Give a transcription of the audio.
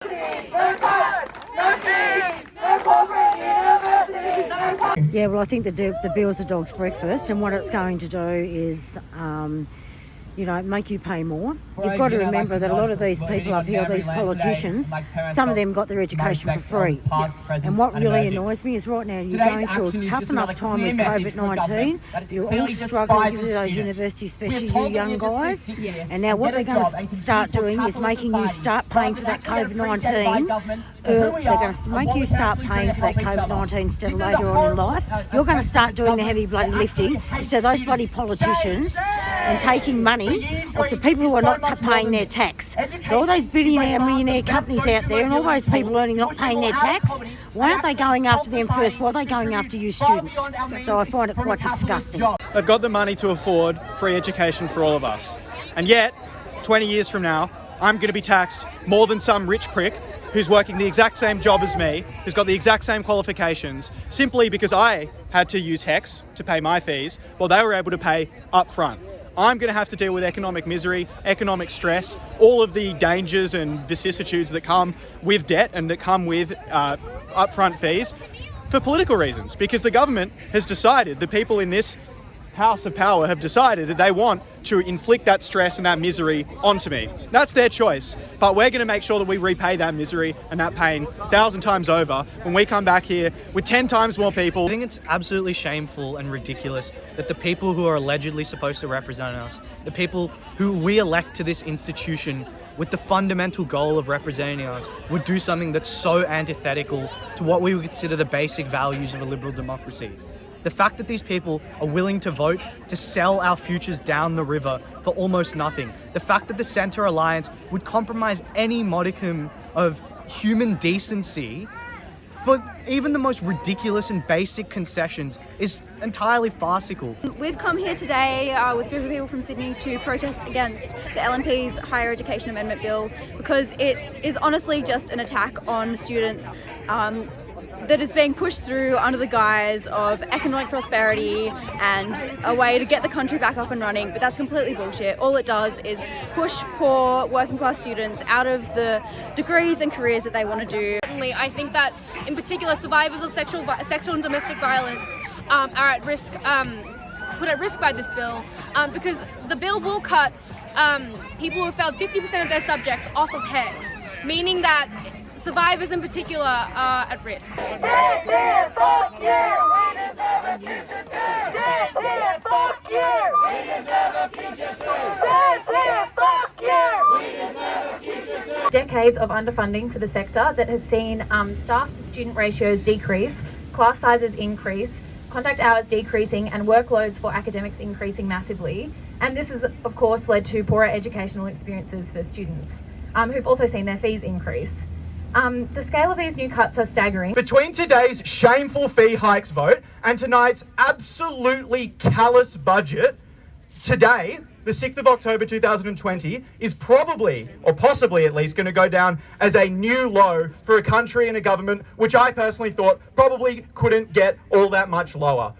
Yeah, well, I think the bill's a dog's breakfast, and what it's going to do is, make you pay more. You've got to remember that a lot of these people up here, these politicians, some of them got their education for free. And what really annoys me is right now you're going through a tough enough time with COVID-19. You're all struggling through those universities, especially you young guys. And now what they're going to start doing is making you start paying for that COVID-19. They're going to make you start paying for that COVID-19 instead of later on in life. You're going to start doing the heavy bloody lifting instead of those bloody politicians and taking money off the people who are not paying their tax. So all those billionaire, millionaire companies out there and all those people earning not paying their tax, why aren't they going after them first? Why are they going after you students? So I find it quite disgusting. They've got the money to afford free education for all of us. And yet, 20 years from now, I'm going to be taxed more than some rich prick who's working the exact same job as me, who's got the exact same qualifications, simply because I had to use HECS to pay my fees, while they were able to pay up front. I'm going to have to deal with economic misery, economic stress, all of the dangers and vicissitudes that come with debt and that come with upfront fees for political reasons, because the government has decided, the people in this House of Power have decided that they want to inflict that stress and that misery onto me. That's their choice, but we're going to make sure that we repay that misery and that pain 1,000 times over when we come back here with 10 times more people. I think it's absolutely shameful and ridiculous that the people who are allegedly supposed to represent us, the people who we elect to this institution with the fundamental goal of representing us, would do something that's so antithetical to what we would consider the basic values of a liberal democracy. The fact that these people are willing to vote to sell our futures down the river for almost nothing. The fact that the Centre Alliance would compromise any modicum of human decency for even the most ridiculous and basic concessions is entirely farcical. We've come here today with a group of people from Sydney to protest against the LNP's Higher Education Amendment Bill because it is honestly just an attack on students that is being pushed through under the guise of economic prosperity and a way to get the country back up and running, but that's completely bullshit. All it does is push poor working class students out of the degrees and careers that they want to do. I think that in particular survivors of sexual and domestic violence are at risk, put at risk by this bill, because the bill will cut people who have failed 50% of their subjects off of HECS, meaning that survivors in particular are at risk. Decades of underfunding for the sector that has seen staff to student ratios decrease, class sizes increase, contact hours decreasing and workloads for academics increasing massively. And this has of course led to poorer educational experiences for students who've also seen their fees increase. The scale of these new cuts are staggering. Between today's shameful fee hikes vote and tonight's absolutely callous budget, today, the 6th of October 2020, is probably, or possibly at least, going to go down as a new low for a country and a government which I personally thought probably couldn't get all that much lower.